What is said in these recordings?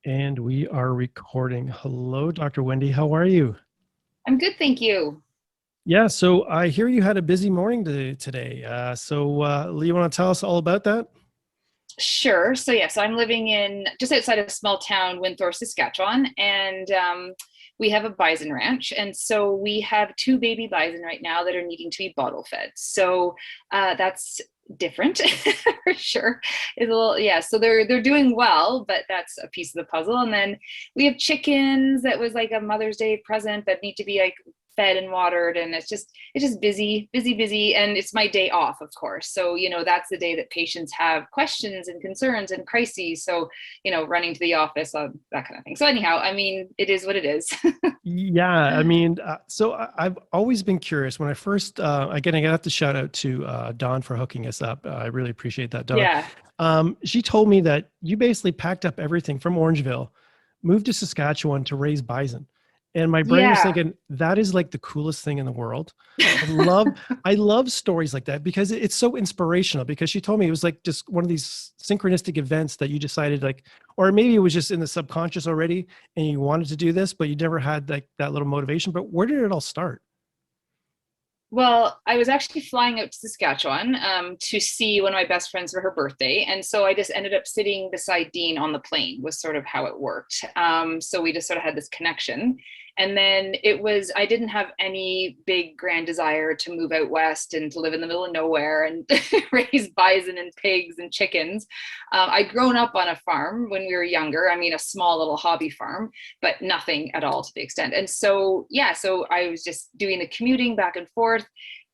And we are recording. Hello, Dr. Wendy. How are you? I'm good, thank you. Yeah, so I hear you had a busy morning today. Lee, you want to tell us all about that? Sure. So I'm living in just outside of a small town, Winthorpe, Saskatchewan, and we have a bison ranch. And so we have two baby bison right now that are needing to be bottle fed. So that's different for sure. It's a little, yeah. So they're doing well, but that's a piece of the puzzle. And then we have chickens that was like a Mother's Day present that need to be like fed and watered, and it's just busy, and it's my day off, of course. So that's the day that patients have questions and concerns and crises. So running to the office, that kind of thing. So anyhow, I mean, it is what it is. Yeah, I've always been curious. When I first, again, I have to shout out to Dawn for hooking us up. I really appreciate that, Dawn. Yeah. She told me that you basically packed up everything from Orangeville, moved to Saskatchewan to raise bison. And my brain was Yeah. thinking that is like the coolest thing in the world. I love I love stories like that because it's so inspirational, because she told me it was like just one of these synchronistic events that you decided, like, or maybe it was just in the subconscious already and you wanted to do this, but you never had like that little motivation. But where did it all start? Well, I was actually flying out to Saskatchewan to see one of my best friends for her birthday. And so I just ended up sitting beside Dean on the plane, was sort of how it worked. So we just sort of had this connection. And then I didn't have any big grand desire to move out west and to live in the middle of nowhere and raise bison and pigs and chickens. I'd grown up on a farm when we were younger. I mean, a small little hobby farm, but nothing at all to the extent. And so, yeah, so I was just doing the commuting back and forth.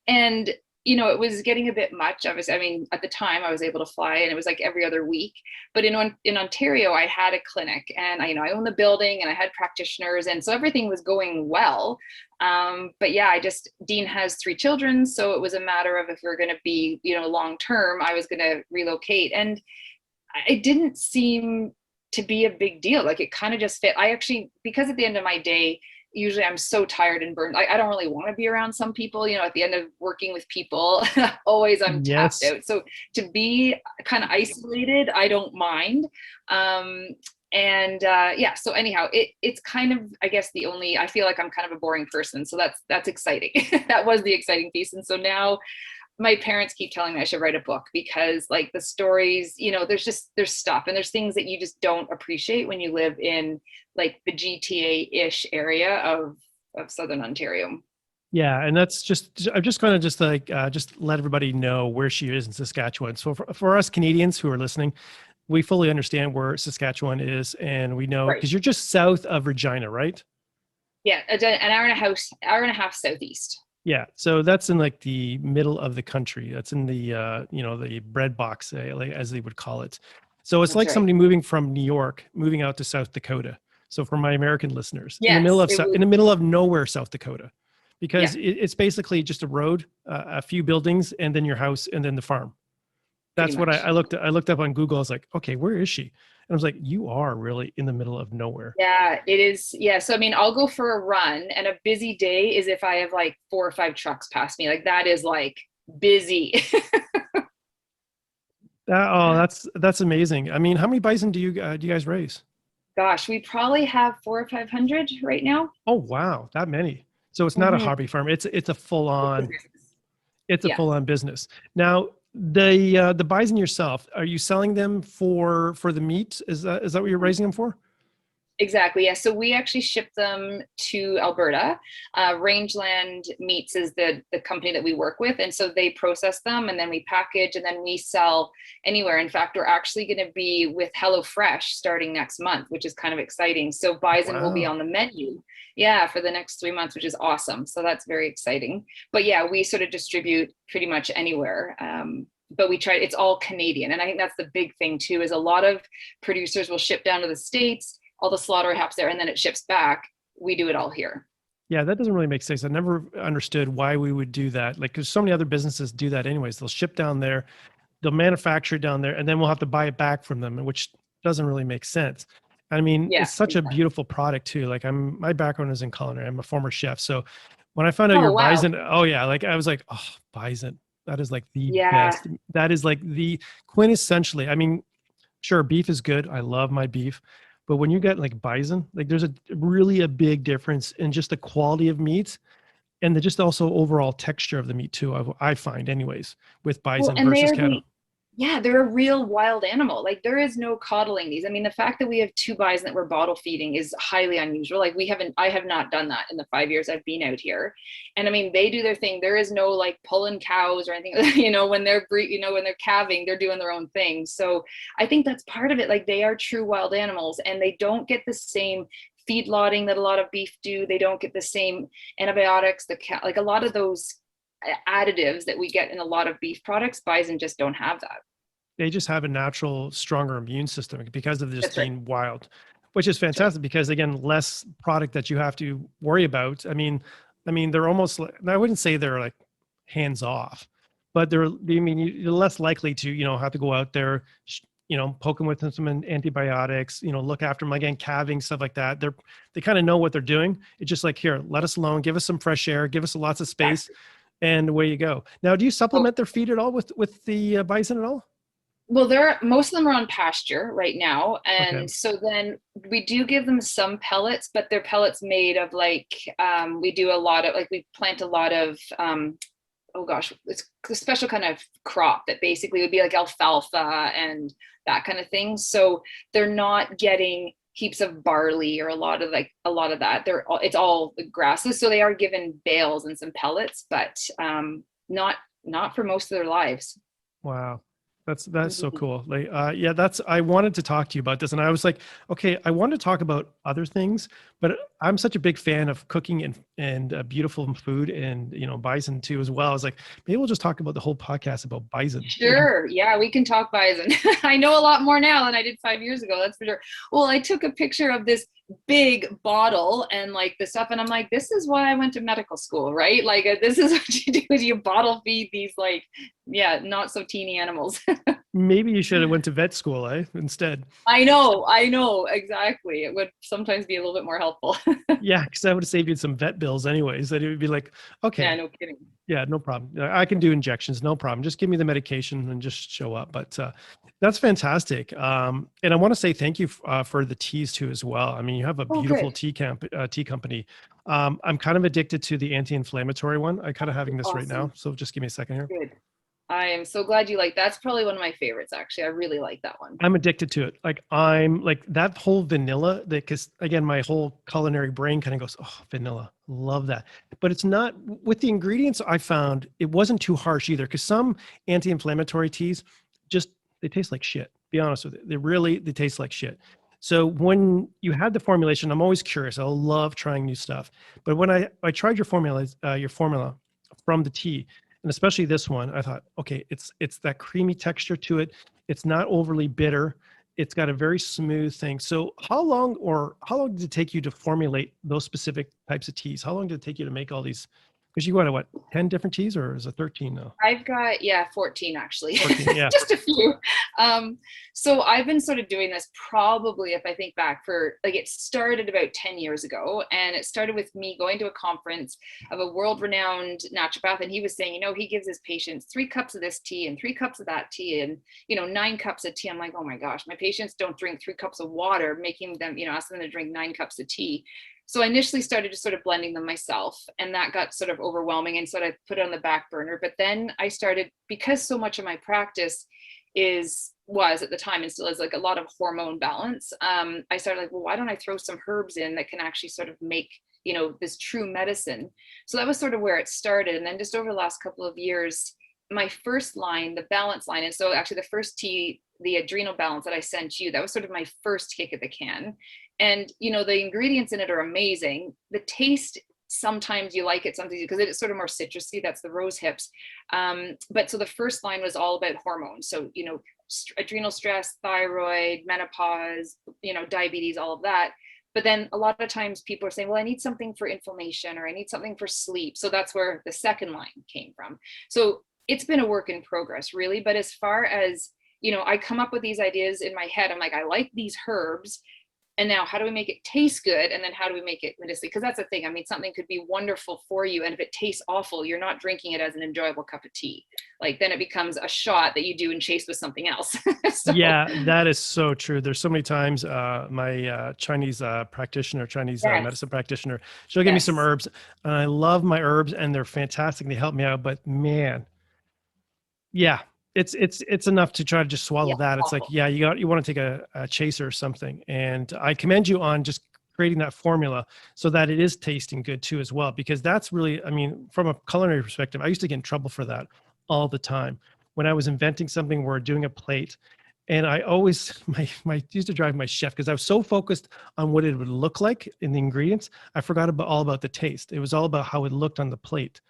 And it was getting a bit much. I mean, at the time I was able to fly, and it was like every other week. But in Ontario, I had a clinic, and I owned the building, and I had practitioners, and so everything was going well. But yeah, Dean has three children, so it was a matter of if we are going to be, long term, I was going to relocate, and it didn't seem to be a big deal. Like, it kind of just fit. I actually, because at the end of my day, usually I'm so tired and burned. I don't really want to be around some people, at the end of working with people, always I'm tapped Yes. out. So to be kind of isolated, I don't mind. Yeah, so anyhow, it's kind of, I guess, I feel like I'm kind of a boring person. So that's exciting. That was the exciting piece. And so now my parents keep telling me I should write a book, because like the stories, there's stuff, and there's things that you just don't appreciate when you live in like the GTA-ish area of Southern Ontario. Yeah, and that's just, I'm just going to just let everybody know where she is in Saskatchewan. So for us Canadians who are listening, we fully understand where Saskatchewan is, and we know Right. because you're just south of Regina, right? Yeah, an hour and a half southeast. Yeah, so that's in like the middle of the country. That's in the the bread box, like, as they would call it. So it's That's like right. somebody moving from New York, moving out to South Dakota. So for my American listeners, Yes, it In would. the middle of nowhere, South Dakota, Yeah, because it's basically just a road, a few buildings, and then your house, and then the farm. pretty That's what much. I looked up on Google. I was like, okay, where is she? And I was like, you are really in the middle of nowhere. Yeah, it is. Yeah. So, I mean, I'll go for a run, and a busy day is if I have like 4 or 5 trucks past me. Like, that is like busy. That's amazing. I mean, how many bison do you guys raise? Gosh, we probably have 400 or 500 right now. Oh, wow, that many. So it's not a Mhm. hobby farm. It's a It's a full-on business. it's a Yeah, full-on business. Now, the bison yourself, are you selling them for the meat? Is that what you're raising them for? exactly. Yeah. So we actually ship them to Alberta. Rangeland Meats is the company that we work with. And so they process them, and then we package, and then we sell anywhere. In fact, we're actually going to be with HelloFresh starting next month, which is kind of exciting. So bison will be Wow. on the menu. Yeah, for the next 3 months, which is awesome. So that's very exciting. But yeah, we sort of distribute pretty much anywhere. But it's all Canadian. And I think that's the big thing too, is a lot of producers will ship down to the States, all the slaughter happens there, and then it ships back. We do it all here. Yeah, that doesn't really make sense. I never understood why we would do that. Like, because so many other businesses do that anyways. They'll ship down there, they'll manufacture down there, and then we'll have to buy it back from them, which doesn't really make sense. I mean, Yeah, it's such a exactly. beautiful product too. Like, my background is in culinary. I'm a former chef. So when I found out Oh your wow. bison, oh yeah, like I was like, oh, bison. That is like the Yeah. best. That is like the quintessentially. I mean, sure, beef is good. I love my beef, But when you get like bison, like there's a big difference in just the quality of meat and just also overall texture of the meat too. I find anyways with Well, bison and versus cattle. yeah, they're a real wild animal. Like there is no coddling these. I mean, the fact that we have two bison that we're bottle feeding is highly unusual. Like I have not done that in the 5 years I've been out here. And I mean, they do their thing. There is no like pulling cows or anything, when when they're calving, they're doing their own thing. So I think that's part of it. Like they are true wild animals and they don't get the same feedlotting that a lot of beef do. They don't get the same antibiotics, like a lot of those additives that we get in a lot of beef products, bison just don't have that. They just have a natural, stronger immune system because of just That's right. being wild, which is That's right. fantastic because again, less product that you have to worry about. I mean, they're almost like, I wouldn't say they're like hands off, but you're less likely to, have to go out there, poke them with some antibiotics, look after them again, calving, stuff like that. They kind of know what they're doing. It's just like, here, let us alone, give us some fresh air, give us lots of space, Exactly. and away you go. Now, do you Oh, supplement their feed at all with the bison at all? well, most of them are on pasture right now, Okay. and so then we do give them some pellets, but they're pellets made of like we do a lot of like we plant a lot of oh gosh, it's a special kind of crop that basically would be like alfalfa and that kind of thing. So they're not getting heaps of barley or a lot of that. It's all grasses, so they are given bales and some pellets, but not for most of their lives. Wow. That's so Mhm. cool. Like, yeah, I wanted to talk to you about this and I was like, okay, I want to talk about other things, but I'm such a big fan of cooking and beautiful food and, bison too, as well. I was like, maybe we'll just talk about the whole podcast about bison. Sure. Yeah, we can talk bison. I know a lot more now than I did 5 years ago. That's for sure. Well, I took a picture of this big bottle and like the stuff, and I'm like, this is why I went to medical school, right? Like, this is what you do is you bottle feed these like, yeah, not so teeny animals. Maybe you should have went to vet school, instead. I know, exactly. It would sometimes be a little bit more helpful. Yeah, because that would have saved you some vet bills anyways. That it would be like, Yeah, okay, no kidding. yeah, no problem. I can do injections, no problem. Just give me the medication and just show up. But that's fantastic. And I want to say thank you for the teas too as well. I mean, you have a Oh, beautiful good. tea company. I'm kind of addicted to the anti-inflammatory one. I'm kind of having this right now. Awesome. So just give me a second here. Good. I am so glad you like that's probably one of my favorites, actually. I really like that one. I'm addicted to it. Like I'm like that whole vanilla that, because again, my whole culinary brain kind of goes, oh, vanilla, love that. But it's not with the ingredients. I found it wasn't too harsh either. Because some anti-inflammatory teas just they taste like shit. Be honest with it. They taste like shit. So when you had the formulation, I'm always curious. I love trying new stuff. But when I tried your formula from the tea, and especially this one, I thought, okay, it's that creamy texture to it. It's not overly bitter. It's got a very smooth thing. So how long did it take you to formulate those specific types of teas? How long did it take you to make all these? Because you got what, 10 different teas or is it 13 now? I've got, yeah, 14 actually, 14, yeah. just a few. So I've been sort of doing this probably, if I think back, for like it started about 10 years ago. And it started with me going to a conference of a world renowned naturopath. And he was saying, he gives his patients 3 cups of this tea and 3 cups of that tea and, 9 cups of tea. I'm like, oh my gosh, my patients don't drink 3 cups of water, making them, ask them to drink 9 cups of tea. So I initially started just sort of blending them myself, and that got sort of overwhelming, and so I put it on the back burner. But then I started, because so much of my practice was at the time and still is like a lot of hormone balance. I started like, well, why don't I throw some herbs in that can actually sort of make this true medicine? So that was sort of where it started, and then just over the last couple of years, my first line, the balance line, and so actually the first tea, the adrenal balance that I sent you, that was sort of my first kick at the can. And the ingredients in it are amazing. The taste, sometimes you like it, sometimes because it's sort of more citrusy. That's the rose hips. But so the first line was all about hormones. So adrenal stress, thyroid, menopause, diabetes, all of that. But then a lot of times people are saying, well, I need something for inflammation or I need something for sleep. So that's where the second line came from. So it's been a work in progress, really. But as far as I come up with these ideas in my head. I'm like, I like these herbs. And now how do we make it taste good? And then how do we make it medicinally? Because that's the thing. I mean, something could be wonderful for you, and if it tastes awful, you're not drinking it as an enjoyable cup of tea. Like then it becomes a shot that you do and chase with something else. So Yeah, that is so true. There's so many times my Chinese practitioner, Chinese yes, medicine practitioner, she'll give me some yes, herbs, and I love my herbs, and they're fantastic. They help me out, but man, yeah, it's enough to try to just swallow yeah, that. It's like, awful. yeah, you want to take a chaser or something, and I commend you on just creating that formula so that it is tasting good too as well, because that's really, I mean, from a culinary perspective, I used to get in trouble for that all the time when I was inventing something or doing a plate. And I always my used to drive my chef because I was so focused on what it would look like in the ingredients, I forgot about all about the taste. It was all about how it looked on the plate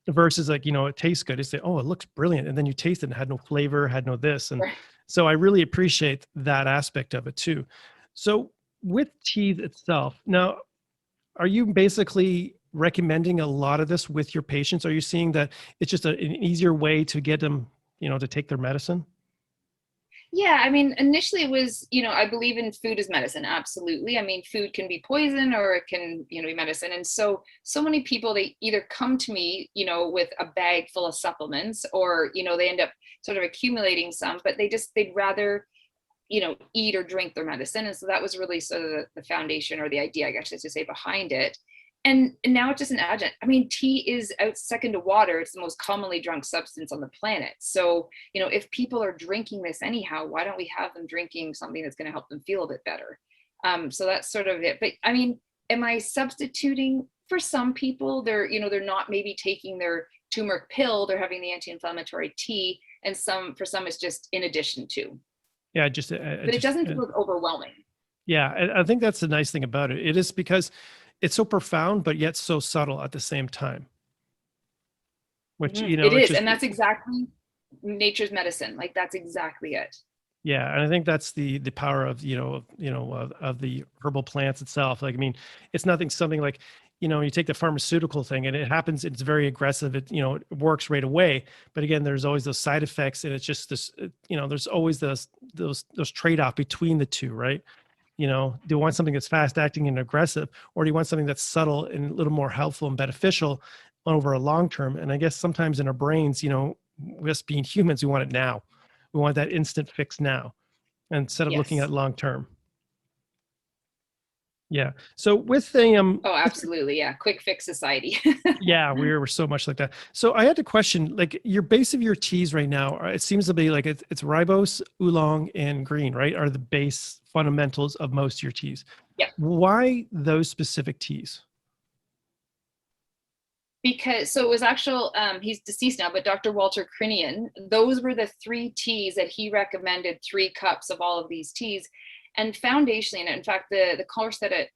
versus like, it tastes good. It's like, oh, it looks brilliant. And then you taste it and it had no flavor, had no this. And Right. so I really appreciate that aspect of it too. So with teas itself, now, are you basically recommending a lot of this with your patients? Are you seeing that it's just an easier way to get them, to take their medicine? Yeah, I mean, initially it was, I believe in food as medicine. Absolutely. I mean, food can be poison or it can, be medicine. And so many people, they either come to me, with a bag full of supplements or, they end up sort of accumulating some, but they'd rather, eat or drink their medicine. And so that was really sort of the foundation or the idea, I guess, is to say behind it. And now it's just an adjunct. I mean, tea is out second to water. It's the most commonly drunk substance on the planet. So, if people are drinking this anyhow, why don't we have them drinking something that's going to help them feel a bit better? So that's sort of it. But I mean, am I substituting for some people? They're not maybe taking their turmeric pill, they're having the anti-inflammatory tea, and for some it's just in addition to. Yeah, But it doesn't feel overwhelming. yeah, I think that's the nice thing about it. It is because it's so profound, but yet so subtle at the same time, which, It it's is, just, and that's exactly nature's medicine. Like that's exactly it. yeah. And I think that's the power of, of the herbal plants itself. Like, I mean, it's nothing, something like, you take the pharmaceutical thing and it happens, it's very aggressive. It works right away. But again, there's always those side effects, and it's just this, there's always those trade-off between the two, right? Do you want something that's fast acting and aggressive, or do you want something that's subtle and a little more helpful and beneficial over a long term? And I guess sometimes in our brains, us being humans, we want it now. We want that instant fix now instead of looking Yes. at long term. Yeah. So with the Oh, absolutely. Yeah. Quick fix society. yeah, we're so much like that. So I had to question, like, your base of your teas right now, it seems to be like it's ribose, oolong, and green, right? Are the base fundamentals of most of your teas. Yeah. Why those specific teas? Because so it was actual, he's deceased now, but Dr. Walter Crinian, those were the three teas that he recommended, 3 cups of all of these teas. And foundationally, and in fact, the course that I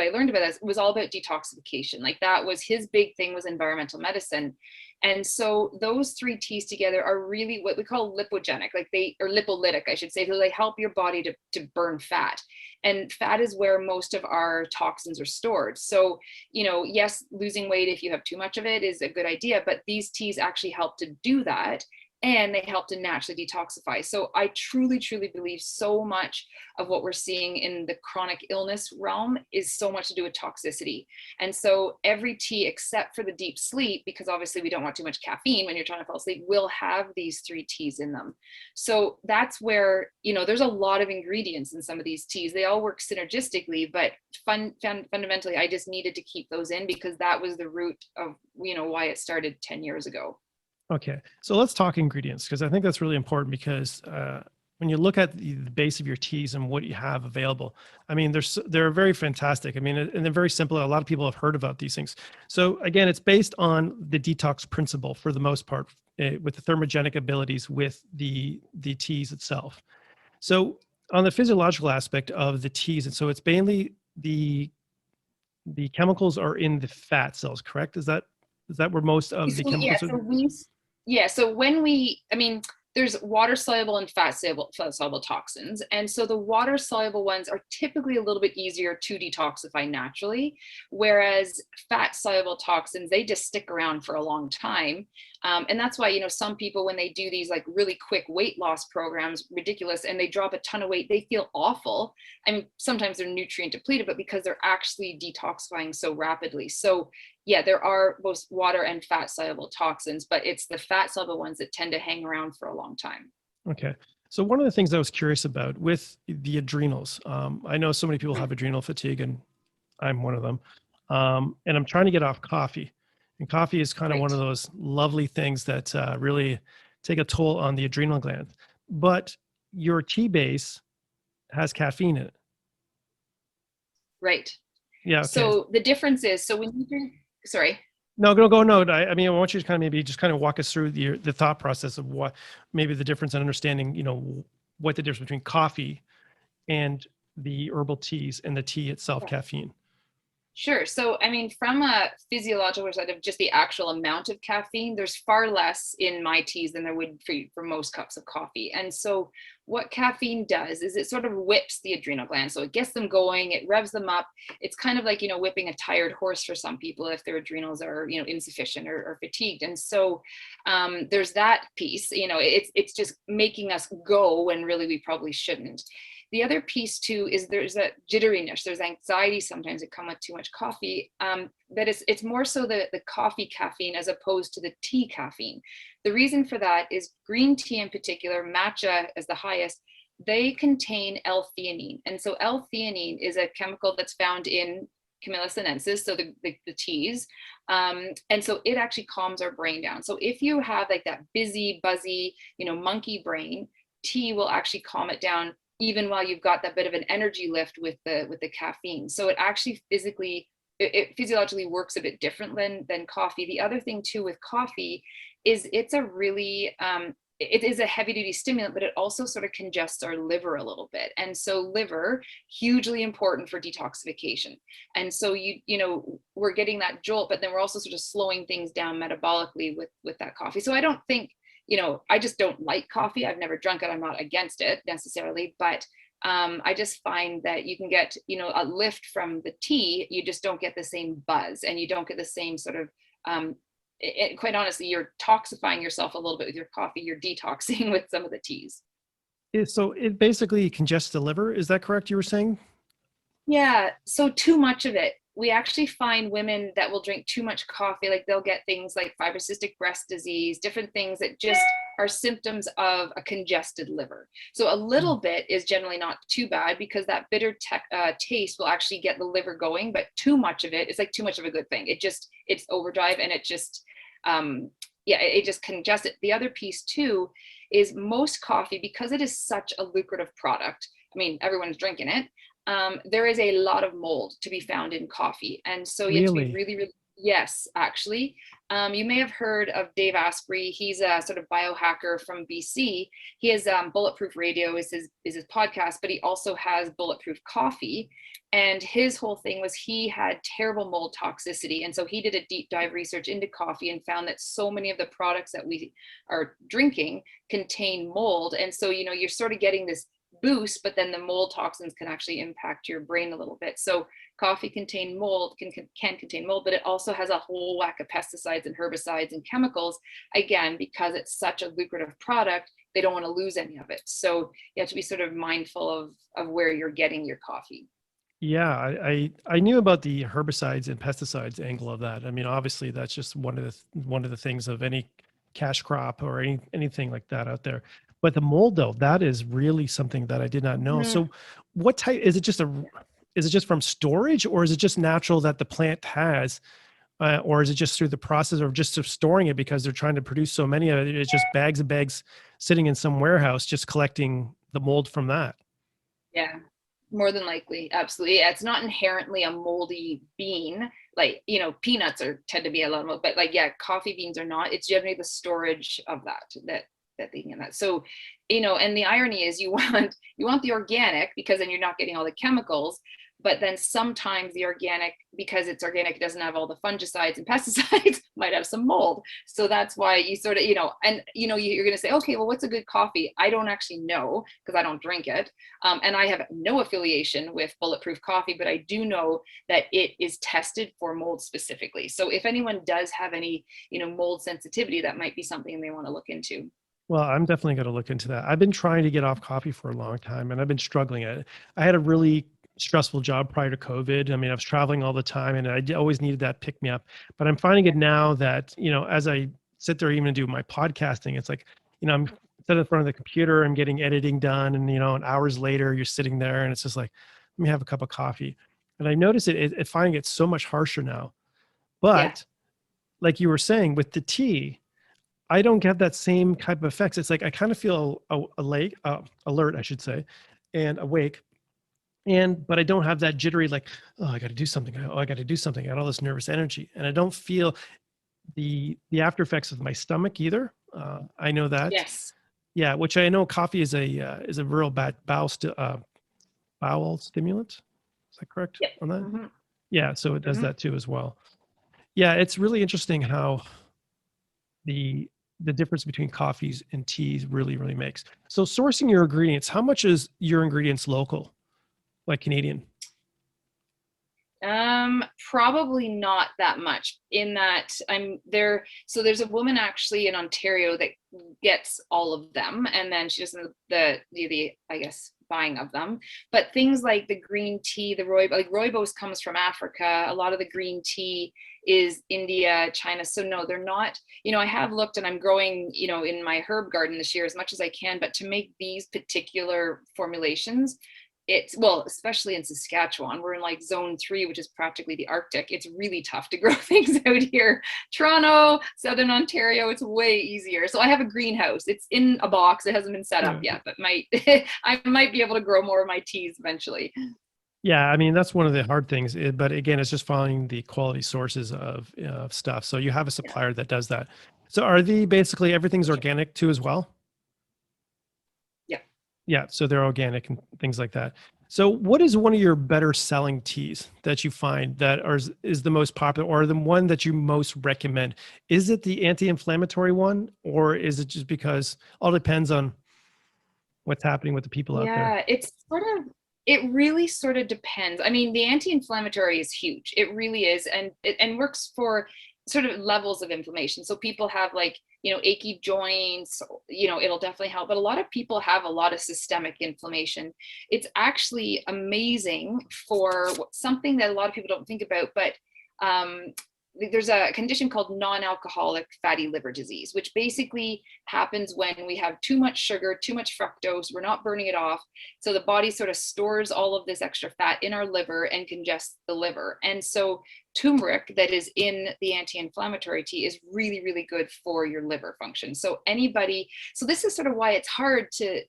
learned about this was all about detoxification. Like that was his big thing, was environmental medicine. And so those 3 teas together are really what we call lipogenic, like or lipolytic, I should say. So they help your body to burn fat. And fat is where most of our toxins are stored. So, yes, losing weight if you have too much of it is a good idea, but these teas actually help to do that. And they help to naturally detoxify. So I truly, truly believe so much of what we're seeing in the chronic illness realm is so much to do with toxicity. And so every tea, except for the deep sleep, because obviously we don't want too much caffeine when you're trying to fall asleep, will have these 3 teas in them. So that's where, there's a lot of ingredients in some of these teas. They all work synergistically, but fundamentally, I just needed to keep those in because that was the root of, why it started 10 years ago. Okay, so let's talk ingredients, because I think that's really important, because when you look at the base of your teas and what you have available, I mean, they're very fantastic. I mean, and they're very simple. A lot of people have heard about these things. So again, it's based on the detox principle for the most part, with the thermogenic abilities with the teas itself. So on the physiological aspect of the teas, and so it's mainly the chemicals are in the fat cells, correct? Is that where most of the So, yeah, chemicals are? so I mean, there's water soluble and fat soluble toxins. And so the water soluble ones are typically a little bit easier to detoxify naturally, whereas fat soluble toxins, they just stick around for a long time. And that's why, some people, when they do these like really quick weight loss programs, ridiculous, and they drop a ton of weight, they feel awful. I mean, sometimes they're nutrient depleted, but because they're actually detoxifying so rapidly. So yeah, there are both water and fat soluble toxins, but it's the fat soluble ones that tend to hang around for a long time. Okay. So one of the things I was curious about with the adrenals, I know so many people have adrenal fatigue, and I'm one of them. And I'm trying to get off coffee. And coffee is kind of one Right. of those lovely things that really take a toll on the adrenal glands. But your tea base has caffeine in it. Right. Yeah. Okay. So the difference is, so when you drink, sorry. No, go, go. No, I mean, I want you to kind of maybe just kind of walk us through the thought process of what maybe the difference in understanding, what the difference between coffee and the herbal teas and the tea itself, caffeine. Sure. So, I mean, from a physiological perspective, just the actual amount of caffeine, there's far less in my teas than there would for most cups of coffee. And so, what caffeine does is it sort of whips the adrenal glands. So, it gets them going, it revs them up. It's kind of like, whipping a tired horse for some people if their adrenals are, insufficient or fatigued. And so, there's that piece, it's just making us go when really we probably shouldn't. The other piece too is there's a jitteriness, there's anxiety sometimes that come with too much coffee. That it's more so the coffee caffeine as opposed to the tea caffeine. The reason for that is green tea in particular, matcha as the highest, they contain L-theanine. And so L-theanine is a chemical that's found in Camellia sinensis, so the teas. And so it actually calms our brain down. So if you have like that busy, buzzy, monkey brain, tea will actually calm it down even while you've got that bit of an energy lift with the caffeine. So it actually it physiologically works a bit different than coffee. The other thing too with coffee is it's a really it is a heavy duty stimulant, but it also sort of congests our liver a little bit. And so liver, hugely important for detoxification. And so we're getting that jolt, but then we're also sort of slowing things down metabolically with that coffee. So I don't think, I just don't like coffee. I've never drunk it. I'm not against it necessarily, but I just find that you can get, a lift from the tea. You just don't get the same buzz, and you don't get the same sort of, quite honestly, you're toxifying yourself a little bit with your coffee. You're detoxing with some of the teas. So it basically congests the liver. Is that correct? You were saying? Yeah. So too much of it. We actually find women that will drink too much coffee, like they'll get things like fibrocystic breast disease, different things that just are symptoms of a congested liver. So a little bit is generally not too bad because that bitter taste will actually get the liver going, but too much of it is like too much of a good thing. It's overdrive, and it just, it just congests it. The other piece too is most coffee, because it is such a lucrative product. I mean, everyone's drinking it. There is a lot of mold to be found in coffee. And so you have to be really, really, yes, actually. You may have heard of Dave Asprey. He's a sort of biohacker from BC. He has Bulletproof Radio is his podcast, but he also has Bulletproof Coffee. And his whole thing was he had terrible mold toxicity. And so he did a deep dive research into coffee and found that so many of the products that we are drinking contain mold. And so, you're sort of getting this boost, but then the mold toxins can actually impact your brain a little bit. So coffee can contain mold, but it also has a whole whack of pesticides and herbicides and chemicals. Again, because it's such a lucrative product, they don't want to lose any of it. So you have to be sort of mindful of where you're getting your coffee. Yeah, I knew about the herbicides and pesticides angle of that. I mean, obviously, that's just one of the things of any cash crop or anything like that out there. But the mold, though, that is really something that I did not know. So, what type is it? Is it just from storage, or is it just natural that the plant has, or is it just through the process of just of storing it because they're trying to produce so many of it? It's just bags and bags sitting in some warehouse, just collecting the mold from that. Yeah, more than likely. Absolutely. Yeah, it's not inherently a moldy bean. Like, peanuts tend to be a lot of, but like, yeah, coffee beans are not. It's generally the storage of that they can get that. So, and the irony is you want the organic because then you're not getting all the chemicals, But then sometimes the organic, because it's organic, it doesn't have all the fungicides and pesticides, might have some mold. So that's why you sort of, and you're going to say, okay, well, what's a good coffee? I don't actually know because I don't drink it. And I have no affiliation with Bulletproof Coffee, but I do know that it is tested for mold specifically. So if anyone does have any, mold sensitivity, that might be something they want to look into. Well, I'm definitely going to look into that. I've been trying to get off coffee for a long time, and I've been struggling at it. I had a really stressful job prior to COVID. I mean, I was traveling all the time, and always needed that pick me up. But I'm finding it now that, as I sit there even do my podcasting, it's like, I'm sitting in front of the computer, I'm getting editing done, and, and hours later you're sitting there and it's just like, let me have a cup of coffee. And I notice it finding it so much harsher now. Yeah. But like you were saying with the tea, I don't get that same type of effects. It's like I kind of feel alert, I should say, and awake. But I don't have that jittery, like, oh, I got to do something. Oh, I got to do something. I got all this nervous energy, and I don't feel the after effects of my stomach either. I know that. Yes. Yeah, which I know coffee is a real bad bowel stimulant. Is that correct Yep. on that? Mm-hmm. Yeah, so it does Mm-hmm. that too as well. Yeah, it's really interesting how the difference between coffees and teas really, really makes. So sourcing your ingredients, how much is your ingredients local, like Canadian? Probably not that much in that I'm there. So there's a woman actually in Ontario that gets all of them, and then she does the I guess buying of them. But things like the green tea, the rooibos comes from Africa. A lot of the green tea is India, China. So no, they're not, I have looked and I'm growing, in my herb garden this year as much as I can, but to make these particular formulations, especially in Saskatchewan, we're in like zone 3, which is practically the Arctic. It's really tough to grow things out here. Toronto, Southern Ontario, it's way easier. So I have a greenhouse. It's in a box. It hasn't been set up yet, but I might be able to grow more of my teas eventually. Yeah, I mean, that's one of the hard things. But again, it's just finding the quality sources of stuff. So you have a supplier that does that. So are they basically everything's organic too as well? Yeah. Yeah, so they're organic and things like that. So what is one of your better selling teas that you find that is the most popular, or the one that you most recommend? Is it the anti-inflammatory one, or is it just because all depends on what's happening with the people out there? Yeah, it really sort of depends. I mean, the anti-inflammatory is huge. It really is. And it works for sort of levels of inflammation. So people have like, achy joints, it'll definitely help. But a lot of people have a lot of systemic inflammation. It's actually amazing for something that a lot of people don't think about, but there's a condition called non-alcoholic fatty liver disease, which basically happens when we have too much sugar, too much fructose, we're not burning it off. So the body sort of stores all of this extra fat in our liver and congests the liver. And so turmeric that is in the anti-inflammatory tea is really, really good for your liver function. So this is sort of why it's hard to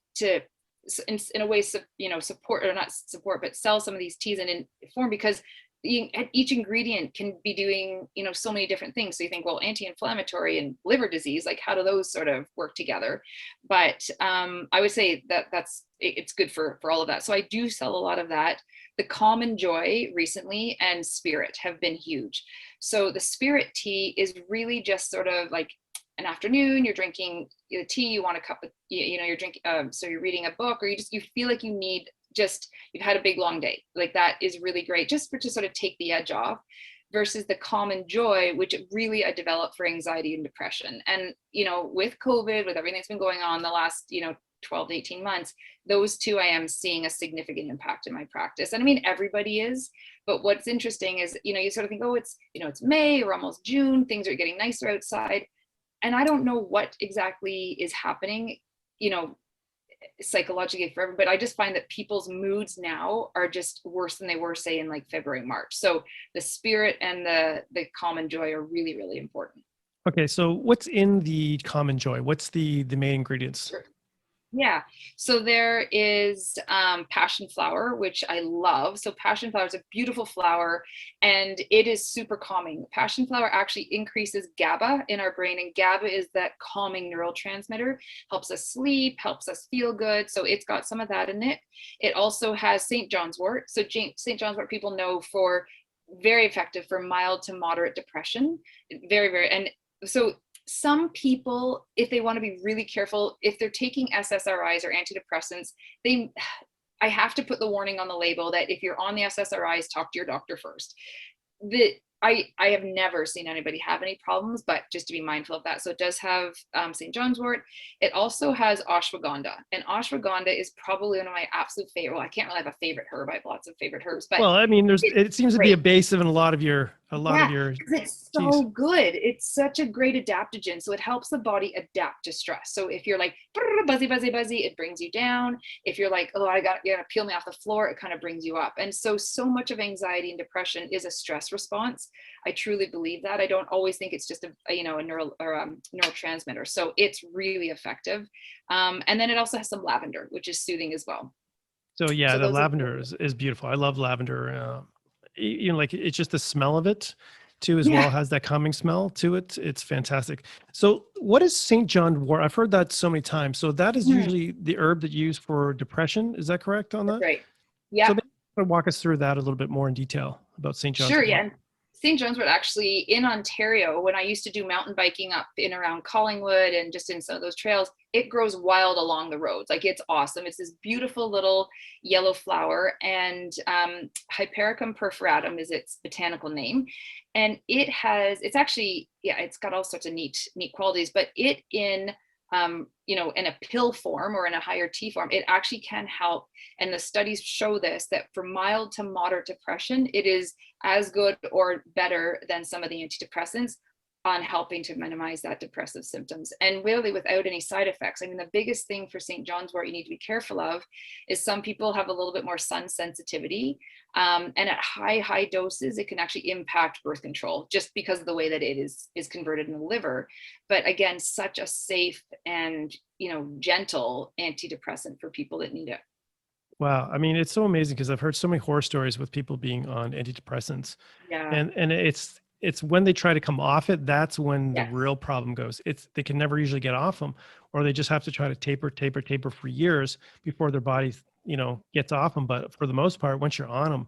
in a way, support, or not support, but sell some of these teas in form, because each ingredient can be doing, so many different things. So you think, well, anti-inflammatory and liver disease, like how do those sort of work together? But I would say that it's good for all of that. So I do sell a lot of that. The Calm and Joy recently and Spirit have been huge. So the Spirit tea is really just sort of like an afternoon, you're drinking the tea, you want a cup of, you're drinking, so you're reading a book, or you feel like you need, you've had a big long day, like that is really great just to sort of take the edge off. Versus the Calm and Joy, which really I developed for anxiety and depression. And with COVID, with everything that's been going on the last 12 to 18 months, those two I am seeing a significant impact in my practice. And I mean, everybody is, but what's interesting is you sort of think, oh, it's it's May or almost June, things are getting nicer outside, and I don't know what exactly is happening psychologically for everybody, but I just find that people's moods now are just worse than they were, say, in like February, March. So the Spirit and the Calm and Joy are really, really important. Okay, so what's in the Calm and Joy? What's the main ingredients? Sure. Yeah. So there is passion flower, which I love. So passion flower is a beautiful flower and it is super calming. Passion flower actually increases GABA in our brain, and GABA is that calming neurotransmitter, helps us sleep, helps us feel good. So it's got some of that in it. It also has St. John's wort. So St. John's wort people know for very effective for mild to moderate depression. Very, very, and so some people, if they want to be really careful, if they're taking SSRIs or antidepressants, they I have to put the warning on the label that if you're on the SSRIs, talk to your doctor first. I have never seen anybody have any problems, but just to be mindful of that. So it does have St. John's wort. It also has ashwagandha, and ashwagandha is probably one of my absolute favorite. Well, I can't really have a favorite herb. I have lots of favorite herbs, but Well, I mean, it's it seems to be a great. base of in a lot of your Yeah, because it's geez. so good. It's such a great adaptogen. So it helps the body adapt to stress. So if you're like buzzy, buzzy, buzzy, it brings you down. If you're like, oh, you gotta peel me off the floor, it kind of brings you up. And so much of anxiety and depression is a stress response. I truly believe that. I don't always think it's just a neurotransmitter. So it's really effective. And then it also has some lavender, which is soothing as well. So yeah, So the those are lavender is beautiful. I love lavender. You know, like it's just the smell of it too, as yeah. well, has that calming smell to it. It's fantastic. So what is St. John wort? I've heard that so many times. So that is Hmm, usually the herb that you use for depression. Is that correct on that's that? right. So Yeah. maybe walk us through that a little bit more in detail about St. John's Sure, yeah. wort. And St. John's Wort actually in Ontario, when I used to do mountain biking up in around Collingwood and just in some of those trails, it grows wild along the roads. Like it's awesome. It's this beautiful little yellow flower, and Hypericum perforatum is its botanical name. And it's actually, yeah, it's got all sorts of neat qualities, but it in a pill form or in a higher T form, it actually can help. And the studies show this, that for mild to moderate depression, it is as good or better than some of the antidepressants on helping to minimize that depressive symptoms, and really without any side effects. I mean, the biggest thing for St. John's wort you need to be careful of is some people have a little bit more sun sensitivity. And at high doses, it can actually impact birth control just because of the way that it is converted in the liver. But again, such a safe and gentle antidepressant for people that need it. Wow. I mean, it's so amazing because I've heard so many horror stories with people being on antidepressants, Yeah. and it's when they try to come off it, that's when the Yes. real problem goes. It's they can never usually get off them, or they just have to try to taper for years before their body, gets off them. But for the most part, once you're on them,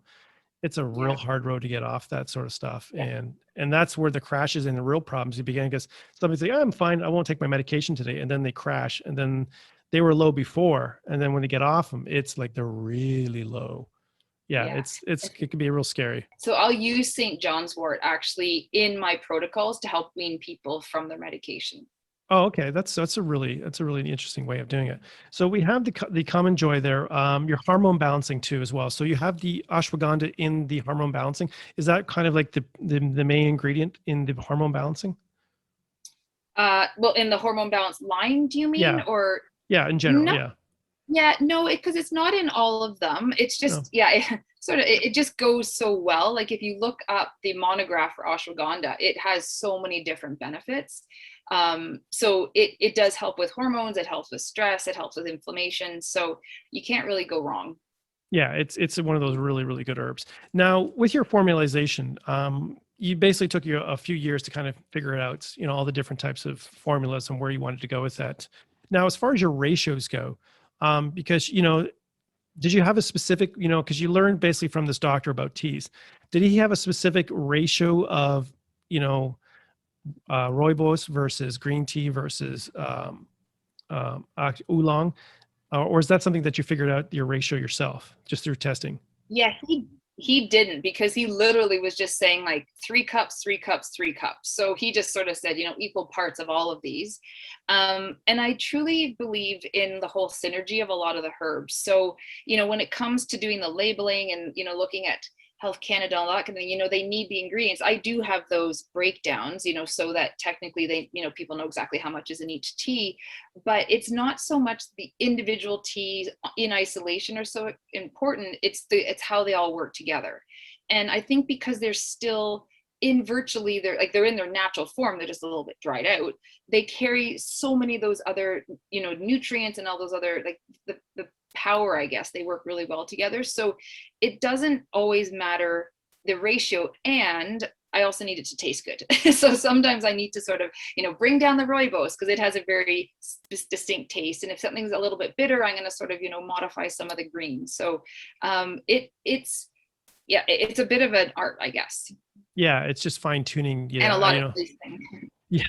it's a real Yeah. hard road to get off that sort of stuff. Yeah. And that's where the crashes and the real problems begin, because somebody's like, oh, I'm fine, I won't take my medication today, and then they crash, and then they were low before, and then when they get off them, it's like they're really low. Yeah, Yeah. it can be real scary. So I'll use St. John's wort actually in my protocols to help wean people from their medication. Oh, okay. That's a really interesting way of doing it. So we have the common joy there. Your hormone balancing too as well. So you have the ashwagandha in the hormone balancing. Is that kind of like the main ingredient in the hormone balancing? Well, in the hormone balance line, do you mean? Yeah. Or Yeah, in general. no? Yeah. Yeah, no, because it's not in all of them. It's No. just, yeah, it just goes so well. Like if you look up the monograph for ashwagandha, it has so many different benefits. So it does help with hormones, it helps with stress, it helps with inflammation. So you can't really go wrong. Yeah, it's one of those really, really good herbs. Now, with your formulation, you basically took you a few years to kind of figure it out, all the different types of formulas and where you wanted to go with that. Now, as far as your ratios go, because, did you have a specific, because you learned basically from this doctor about teas, did he have a specific ratio of, rooibos versus green tea versus oolong? Or is that something that you figured out your ratio yourself just through testing? Yeah, he didn't, because he literally was just saying like 3 cups, 3 cups, 3 cups. So he just sort of said, equal parts of all of these. And I truly believe in the whole synergy of a lot of the herbs. So, when it comes to doing the labeling and, looking at Health Canada, all that kind of thing, they need the ingredients. I do have those breakdowns, so that technically they, people know exactly how much is in each tea, but it's not so much the individual teas in isolation are so important. It's how they all work together. And I think because there's still in virtually they're in their natural form, they're just a little bit dried out. They carry so many of those other, nutrients and all those other, like the power, I guess. They work really well together. So it doesn't always matter the ratio, and I also need it to taste good. So sometimes I need to sort of, bring down the rooibos because it has a very distinct taste. And if something's a little bit bitter, I'm going to sort of, modify some of the greens. So it's a bit of an art, I guess. Yeah, it's just fine tuning. Yeah, And a lot of these things. Yeah.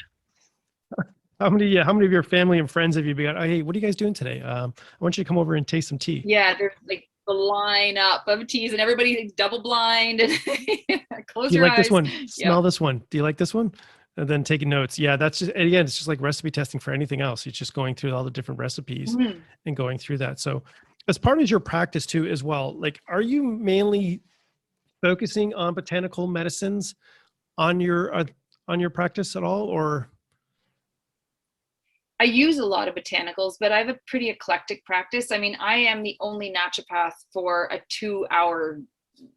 How many of your family and friends have you been? Oh, hey, what are you guys doing today? I want you to come over and taste some tea. Yeah, there's like the lineup of teas, and everybody double blind and close Do you your like eyes. this one? Smell this one. Do you like this one? And then taking notes. Yeah, that's just, again, it's just like recipe testing for anything else. It's just going through all the different recipes and going through that. So as part of your practice too, as well, like, are you mainly focusing on botanical medicines on your practice at all, or? I use a lot of botanicals, but I have a pretty eclectic practice. I mean, I am the only naturopath for a 2-hour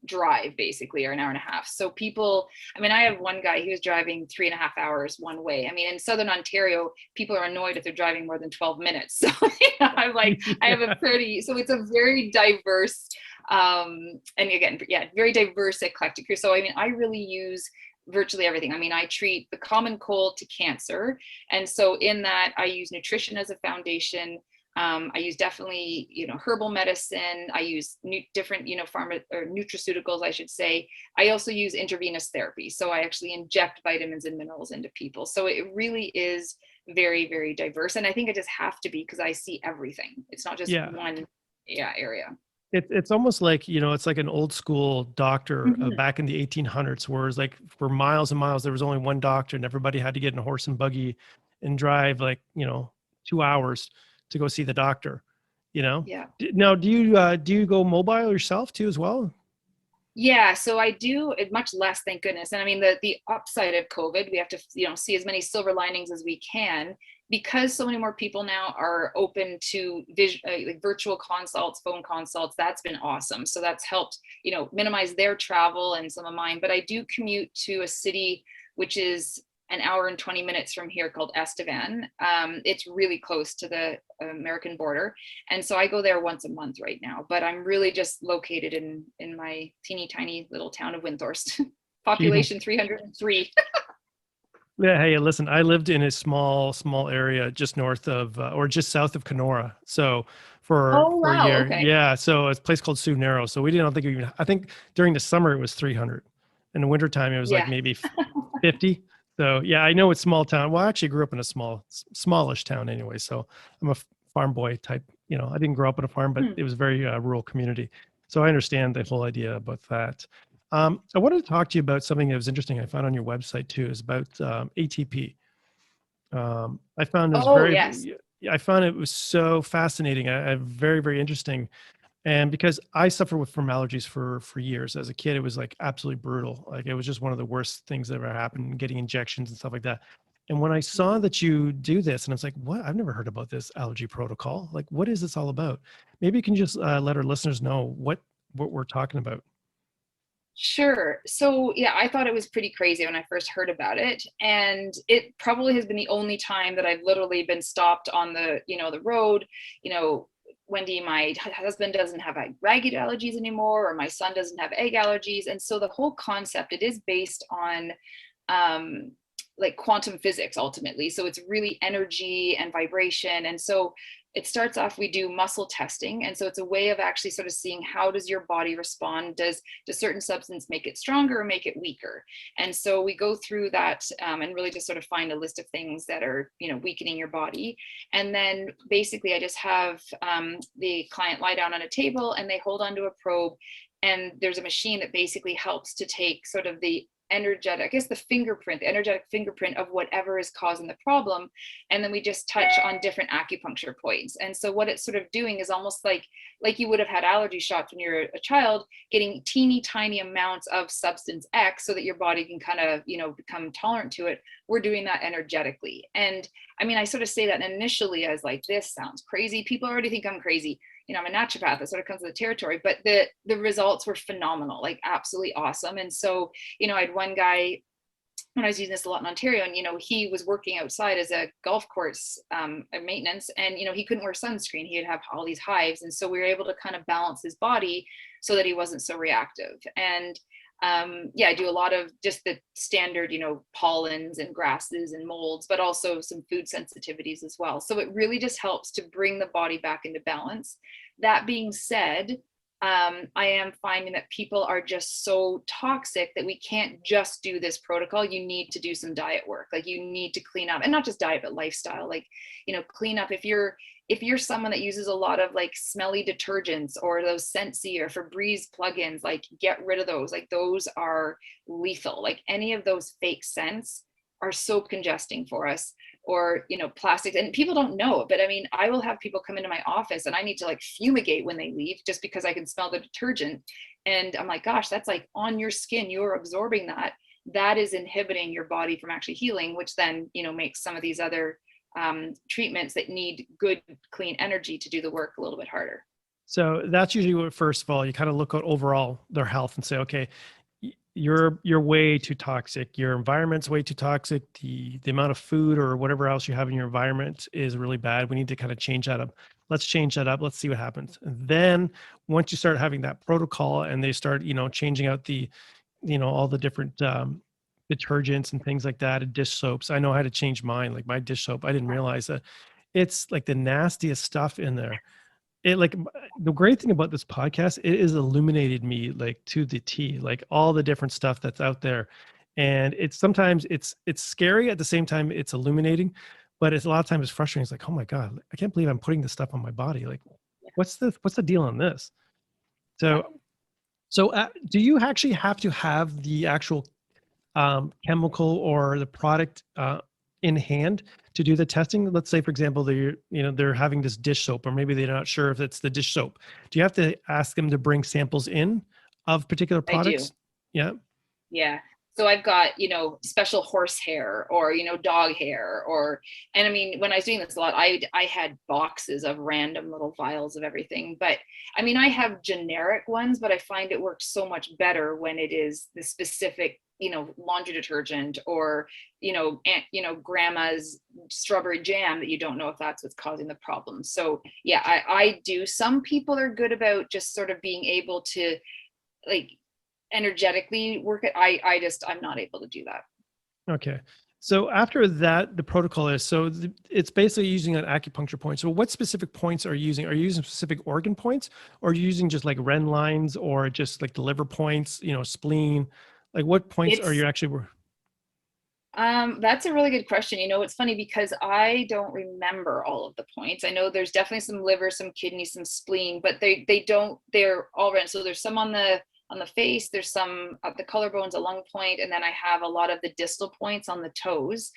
drive, basically, or an hour and a half. So I have one guy, he was driving 3.5 hours one way. I mean, in Southern Ontario, people are annoyed if they're driving more than 12 minutes. So I'm like, I have so it's a very diverse, and again, very diverse, eclectic here. So, I mean, I really use virtually everything. I mean, I treat the common cold to cancer. And so in that, I use nutrition as a foundation. I use definitely, herbal medicine. I use different, pharma or nutraceuticals, I should say. I also use intravenous therapy. So I actually inject vitamins and minerals into people. So it really is very, very diverse. And I think it just have to be, because I see everything. It's not just one area. It's almost like, it's like an old school doctor back in the 1800s, where it's like for miles and miles, there was only one doctor and everybody had to get in a horse and buggy and drive 2 hours to go see the doctor, Yeah. Now, do you go mobile yourself too as well? Yeah, so I do it much less, thank goodness. And I mean, the upside of COVID, we have to, see as many silver linings as we can, because so many more people now are open to like virtual consults, phone consults. That's been awesome. So that's helped, minimize their travel and some of mine. But I do commute to a city which is an hour and 20 minutes from here, called Estevan. It's really close to the American border. And so I go there once a month right now, but I'm really just located in my teeny tiny little town of Windthorst. Population 303. Yeah. Hey, listen, I lived in a small area just north of, or just south of Kenora. So for a year. Okay. Yeah. So it's a place called Sioux Narrow. So I think during the summer it was 300. In the wintertime, it was like maybe 50. So yeah, I know it's small town. Well, I actually grew up in a smallish town anyway. So I'm a farm boy type, I didn't grow up on a farm, but it was a very rural community. So I understand the whole idea about that. I wanted to talk to you about something that was interesting I found on your website too, is about ATP. I found it was I found it was so fascinating. Very, very interesting. And because I suffered from allergies for years. As a kid, it was like absolutely brutal. Like it was just one of the worst things that ever happened, getting injections and stuff like that. And when I saw that you do this, and I was like, what? I've never heard about this allergy protocol. Like, what is this all about? Maybe you can just let our listeners know what we're talking about. Sure. So yeah, I thought it was pretty crazy when I first heard about it. And it probably has been the only time that I've literally been stopped on the road. Wendy, my husband doesn't have ragged allergies anymore, or my son doesn't have egg allergies. And so the whole concept, it is based on like quantum physics ultimately. So it's really energy and vibration. And so it starts off, we do muscle testing. And so it's a way of actually sort of seeing, how does your body respond? Does certain substance make it stronger or make it weaker? And so we go through that and really just sort of find a list of things that are, weakening your body. And then basically I just have the client lie down on a table and they hold onto a probe. And there's a machine that basically helps to take sort of the energetic fingerprint of whatever is causing the problem. And then we just touch on different acupuncture points. And so what it's sort of doing is almost like you would have had allergy shots when you're a child, getting teeny tiny amounts of substance X so that your body can kind of, become tolerant to it. We're doing that energetically. And I mean, I sort of say that initially as like, this sounds crazy. People already think I'm crazy. I'm a naturopath, that sort of comes with the territory, but the results were phenomenal, like absolutely awesome. And so, I had one guy when I was using this a lot in Ontario, and he was working outside as a golf course maintenance, and he couldn't wear sunscreen. He'd have all these hives, and so we were able to kind of balance his body so that he wasn't so reactive. And I do a lot of just the standard, pollens and grasses and molds, but also some food sensitivities as well. So it really just helps to bring the body back into balance. That being said, I am finding that people are just so toxic that we can't just do this protocol. You need to do some diet work. Like, you need to clean up, and not just diet, but lifestyle. Like, clean up. If you're someone that uses a lot of like smelly detergents or those Scentsy or Febreze plugins, like, get rid of those. Like, those are lethal. Like, any of those fake scents are so congesting for us. Or plastics, and people don't know. But I mean, I will have people come into my office and I need to like fumigate when they leave, just because I can smell the detergent. And I'm like, gosh, that's like on your skin, you're absorbing that is inhibiting your body from actually healing, which then makes some of these other treatments that need good clean energy to do the work a little bit harder. So that's usually what, first of all, you kind of look at overall their health and say, okay, you're way too toxic. Your environment's way too toxic. The amount of food or whatever else you have in your environment is really bad. We need to kind of change that up. Let's change that up. Let's see what happens. And then once you start having that protocol and they start, changing out the, all the different detergents and things like that, and dish soaps. I know how to change mine. Like, my dish soap, I didn't realize that it's like the nastiest stuff in there. It, like, the great thing about this podcast, it has illuminated me like to the T, like all the different stuff that's out there. And sometimes it's scary, at the same time it's illuminating, but it's a lot of times it's frustrating. It's like, oh my God, I can't believe I'm putting this stuff on my body. Like, what's the deal on this? So do you actually have to have the actual chemical or the product in hand to do the testing? Let's say, for example, they're having this dish soap, or maybe they're not sure if it's the dish soap. Do you have to ask them to bring samples in of particular products? I do. Yeah. Yeah. So I've got, special horse hair or, dog hair, and I mean, when I was doing this a lot, I had boxes of random little vials of everything. But I mean, I have generic ones, but I find it works so much better when it is the specific, laundry detergent, or, grandma's strawberry jam that you don't know if that's what's causing the problem. So yeah, I do. Some people are good about just sort of being able to, like, energetically work it. I'm not able to do that. Okay. So after that, the protocol is, it's basically using an acupuncture point. So what specific points are you using? Are you using specific organ points, or are you using just like Ren lines, or just like the liver points, spleen? Like, what points are you actually? That's a really good question. It's funny because I don't remember all of the points. I know there's definitely some liver, some kidney, some spleen, but they're all red. So there's some on the face, there's some at the collarbones, a lung point, and then I have a lot of the distal points on the toes.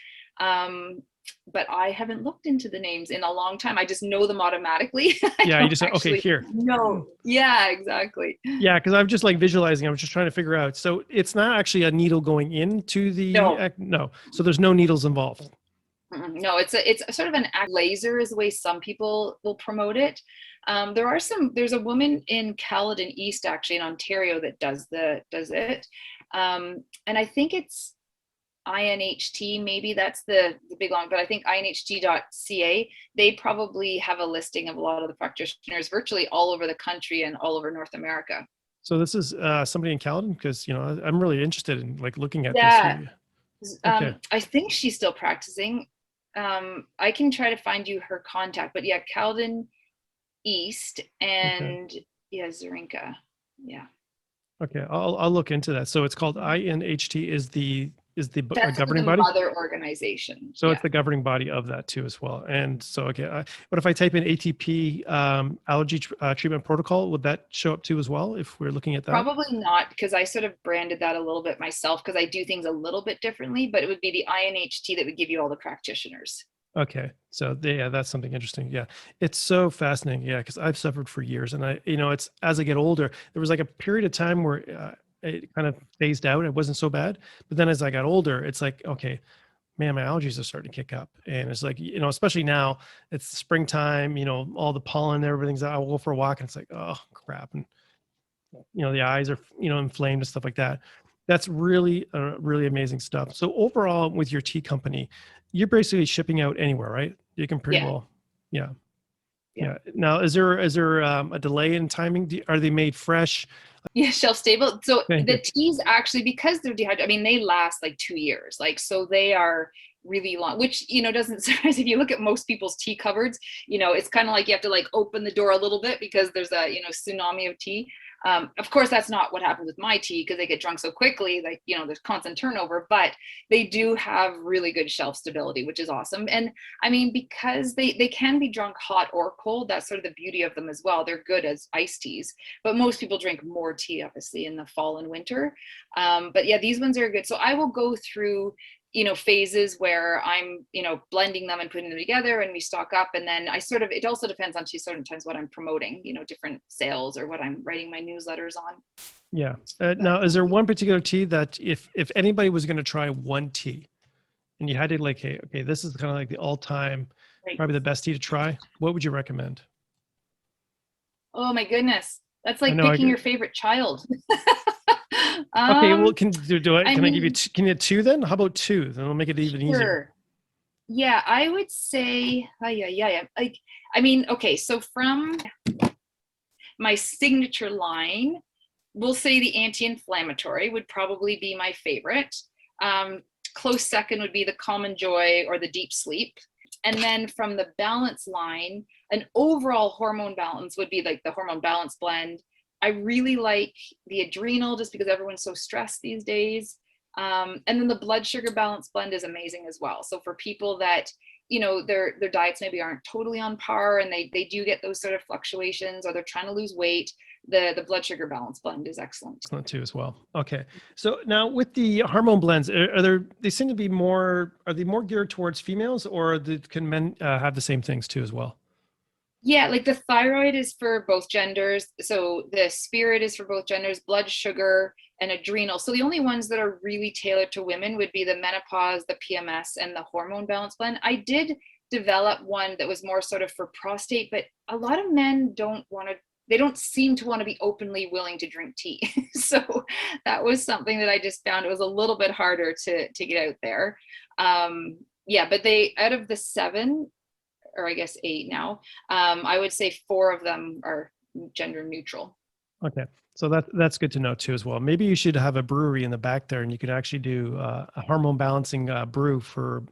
But I haven't looked into the names in a long time. I just know them automatically. Yeah, you just say, okay, here. No. Yeah, exactly. Yeah, because I'm just like visualizing. I was just trying to figure out. So it's not actually a needle going into the no. So there's no needles involved. No, it's sort of an laser is the way some people will promote it. There's a woman in Caledon East, actually in Ontario, that does it. And I think it's INHT, maybe that's the big one, but I think inht.ca, they probably have a listing of a lot of the practitioners virtually all over the country and all over North America. So this is somebody in Caledon, because I'm really interested in like looking at this. Okay. I think she's still practicing. I can try to find you her contact, but yeah, Caledon East and Zarinka. Yeah. Okay, I'll look into that. So it's called INHT is the governing body? Mother organization. So it's the governing body of that too as well. And so, okay, what if I type in ATP allergy treatment protocol, would that show up too as well if we're looking at that? Probably not, because I sort of branded that a little bit myself, because I do things a little bit differently, but it would be the INHT that would give you all the practitioners. Okay. So yeah, that's something interesting. Yeah. It's so fascinating. Yeah. Because I've suffered for years, and it's as I get older, there was like a period of time where it kind of phased out. It wasn't so bad. But then as I got older, it's like, okay, man, my allergies are starting to kick up. And it's like, especially now it's springtime, all the pollen, everything's out. I'll go for a walk and it's like, oh crap. And, the eyes are, inflamed and stuff like that. That's really, really amazing stuff. So overall with your tea company, you're basically shipping out anywhere, right? You can pretty well. Yeah. Yeah. Now, is there a delay in timing? Are they made fresh? Yeah, shelf stable. So Thank the you. teas actually, because they're dehydrated, I mean, they last like 2 years. Like, so they are really long, which, doesn't surprise if you look at most people's tea cupboards, it's kind of like you have to like open the door a little bit because there's a, tsunami of tea. Of course, that's not what happens with my tea because they get drunk so quickly, like, there's constant turnover, but they do have really good shelf stability, which is awesome. And I mean, because they can be drunk hot or cold, that's sort of the beauty of them as well. They're good as iced teas, but most people drink more tea, obviously, in the fall and winter. But yeah, these ones are good. So I will go through phases where I'm, blending them and putting them together and we stock up. And then it also depends on sometimes what I'm promoting, different sales or what I'm writing my newsletters on. Yeah. Now, is there one particular tea that if anybody was going to try one tea and you had to like, hey, okay, this is kind of like the all-time, probably the best tea to try, what would you recommend? Oh my goodness. That's like picking your favorite child. Okay, well, can I give you, can you two then? How about two? Then it'll make it even easier. Yeah, I would say, like, I mean, okay, so from my signature line, we'll say the anti-inflammatory would probably be my favorite. Close second would be the Common Joy or the Deep Sleep. And then from the balance line, an overall hormone balance would be like the hormone balance blend. I really like the adrenal just because everyone's so stressed these days. And then the blood sugar balance blend is amazing as well. So for people that, their diets maybe aren't totally on par and they do get those sort of fluctuations or they're trying to lose weight, the blood sugar balance blend is excellent. Excellent too as well. Okay. So now with the hormone blends, they seem to be are they more geared towards females or can men have the same things too as well? Yeah, like the thyroid is for both genders. So the spirit is for both genders, blood sugar and adrenal. So the only ones that are really tailored to women would be the menopause, the PMS, and the hormone balance blend. I did develop one that was more sort of for prostate, but a lot of men they don't seem to want to be openly willing to drink tea. So that was something that I just found it was a little bit harder to get out there. Yeah, but out of the 7, or I guess 8 now, I would say 4 of them are gender neutral. Okay. So that's good to know too as well. Maybe you should have a brewery in the back there and you could actually do a hormone balancing brew for,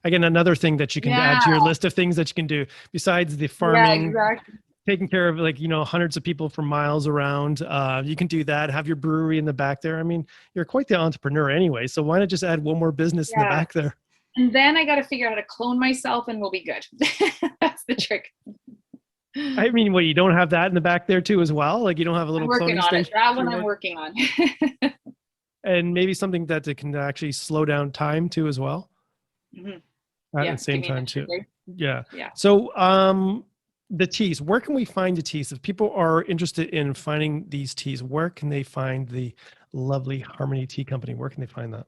again, another thing that you can add to your list of things that you can do besides the farming, exactly. Taking care of like, hundreds of people for miles around. You can do that, have your brewery in the back there. I mean, you're quite the entrepreneur anyway. So why not just add one more business in the back there? And then I got to figure out how to clone myself and we'll be good. That's the trick. I mean, you don't have that in the back there too as well? Like you don't have a little cloning station? That one I'm working on. And maybe something that it can actually slow down time too as well. Mm-hmm. At the same time too. Yeah. Yeah. So the teas, where can we find the teas? If people are interested in finding these teas, where can they find the lovely Harmony Tea Company? Where can they find that?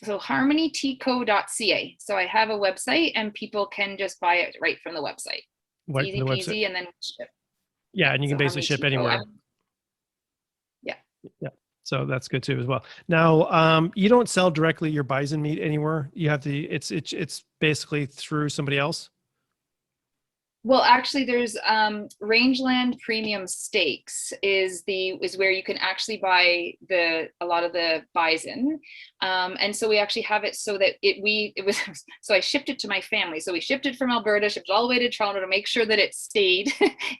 So harmonyteaco.ca. So I have a website and people can just buy it right from the website. Right easy peasy, and then ship. Yeah, and you can basically ship anywhere. Yeah. So that's good too as well. Now, you don't sell directly your bison meat anywhere. You have it's basically through somebody else. Well, actually, there's Rangeland Premium Steaks is where you can actually buy a lot of the bison, and so we actually have it so that it was so I shipped it to my family. So we shipped it from Alberta, shipped it all the way to Toronto to make sure that it stayed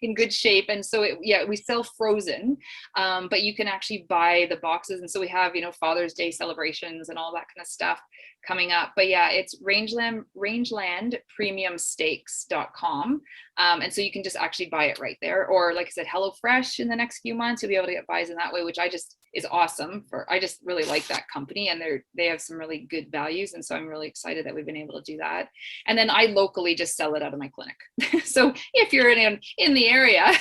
in good shape. And so we sell frozen, but you can actually buy the boxes. And so we have Father's Day celebrations and all that kind of stuff coming up. But yeah, it's rangelandpremiumsteaks.com. And so you can just actually buy it right there. Or like I said, HelloFresh in the next few months, you'll be able to get bison that way, which is awesome. I just really like that company and they have some really good values. And so I'm really excited that we've been able to do that. And then I locally just sell it out of my clinic. So if you're in the area.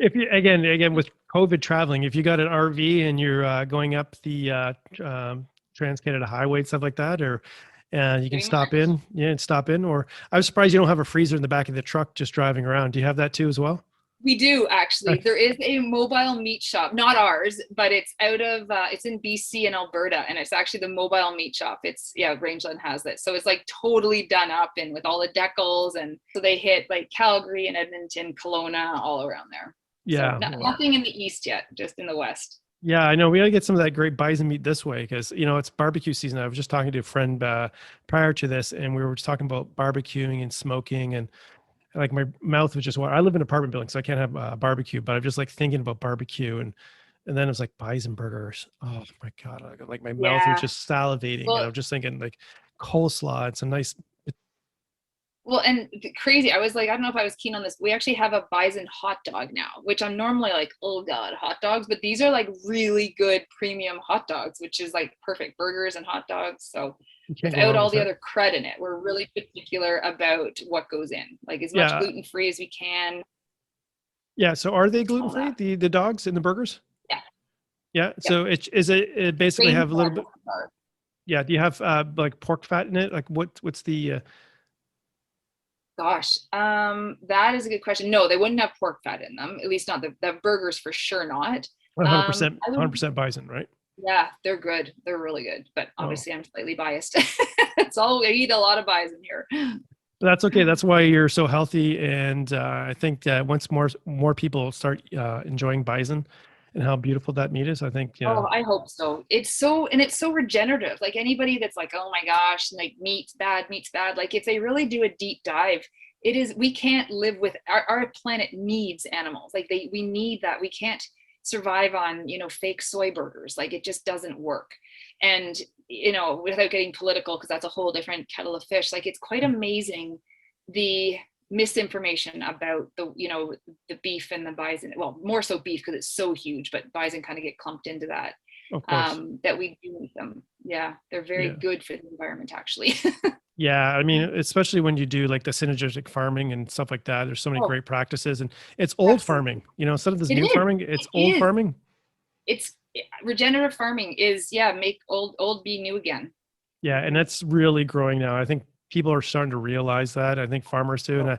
If you, again, with COVID traveling, if you got an RV and you're going up the Trans-Canada Highway and stuff like that, or you can Pretty stop much. in, and stop in. Or I was surprised you don't have a freezer in the back of the truck just driving around. Do you have that too as well? We do actually. There is a mobile meat shop, not ours, but it's out of it's in BC and Alberta, and it's actually the mobile meat shop. It's Rangeland has it, so it's like totally done up and with all the decals, and so they hit like Calgary and Edmonton, Kelowna, all around there. Yeah. So nothing in the east yet, just in the west. Yeah, I know. We got to get some of that great bison meat this way because, it's barbecue season. I was just talking to a friend prior to this, and we were just talking about barbecuing and smoking, and like my mouth was just, I live in an apartment building, so I can't have barbecue, but I'm just like thinking about barbecue. And then it was like bison burgers. Oh my God. Like my mouth was just salivating. And I'm just thinking like coleslaw. It's a nice. Well, and crazy, I was like, I don't know if I was keen on this. We actually have a bison hot dog now, which I'm normally like, oh God, hot dogs. But these are like really good premium hot dogs, which is like perfect burgers and hot dogs. So without all the other crud in it, we're really particular about what goes in, like as much gluten-free as we can. Yeah. So are they gluten-free, the dogs and the burgers? Yeah. Yeah. So it basically have a little bit. Yeah. Do you have like pork fat in it? Like what's the Gosh, that is a good question. No, they wouldn't have pork fat in them. At least not the burgers, for sure not. 100% bison, right? Yeah, they're good. They're really good. But obviously, I'm slightly biased. It's all I eat a lot of bison here. That's okay. That's why you're so healthy. And I think that once more people start enjoying bison and how beautiful that meat is, I think. Oh, I hope so. It's so regenerative. Like anybody that's like, oh my gosh, like meat's bad. Like if they really do a deep dive, we can't live with our planet needs animals. Like we need that. We can't survive on, fake soy burgers. Like it just doesn't work. And, without getting political, because that's a whole different kettle of fish, like it's quite amazing the misinformation about the beef and the bison. Well, more so beef because it's so huge, but bison kind of get clumped into that. Of course. That we do eat them. Yeah, they're very good for the environment, actually. Yeah, I mean, especially when you do like the synergistic farming and stuff like that. There's so many great practices, and it's old farming. Instead of this new farming, it's old farming. It's regenerative farming is make old be new again. Yeah, and that's really growing now. I think people are starting to realize that. I think farmers do, and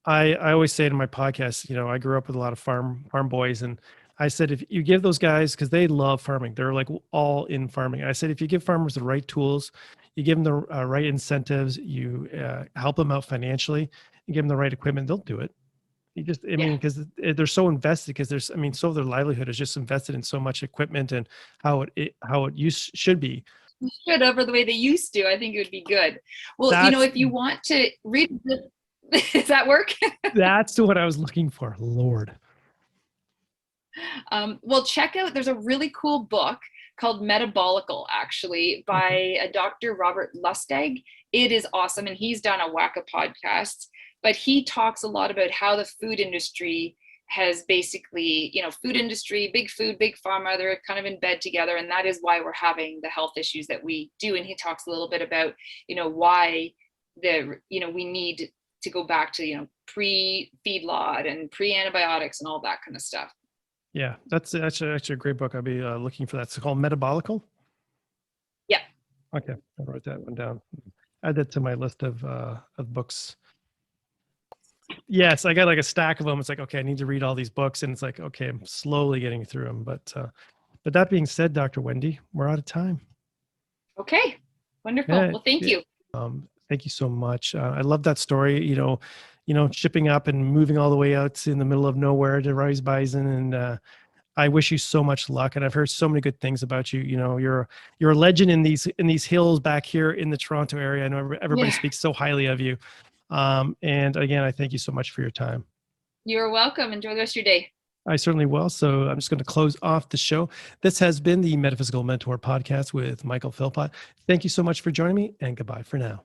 I always say in my podcast, I grew up with a lot of farm boys, and I said if you give those guys, because they love farming, they're like all in farming. I said if you give farmers the right tools, you give them the right incentives, you help them out financially, you give them the right equipment, they'll do it. You just, mean, because they're so invested, because so their livelihood is just invested in so much equipment and how it should be. Should over the way they used to. I think it would be good. Well, if you want to read, does that work? That's what I was looking for. Lord. Well, check out. There's a really cool book called Metabolical, actually, by a Dr. Robert Lustig. It is awesome, and he's done a whack of podcasts. But he talks a lot about how the food industry has basically, food industry, big food, big pharma, they're kind of in bed together. And that is why we're having the health issues that we do. And he talks a little bit about, why we need to go back to, pre-feedlot and pre-antibiotics and all that kind of stuff. Yeah, that's actually a great book. I'll be looking for that. It's called Metabolical? Yeah. Okay, I'll write that one down. Add that to my list of books. Yes, I got like a stack of them. It's like, okay, I need to read all these books, and it's like, okay, I'm slowly getting through them. But that being said, Dr. Wendy, we're out of time. Okay, wonderful. Well, thank you. Thank you so much. I love that story. Shipping up and moving all the way out in the middle of nowhere to raise bison, and I wish you so much luck. And I've heard so many good things about you. You're a legend in these hills back here in the Toronto area. I know everybody speaks so highly of you. And again, I thank you so much for your time. You're welcome. Enjoy the rest of your day. I certainly will. So I'm just going to close off the show. This has been the Metaphysical Mentor Podcast with Michael Philpott. Thank you so much for joining me, and goodbye for now.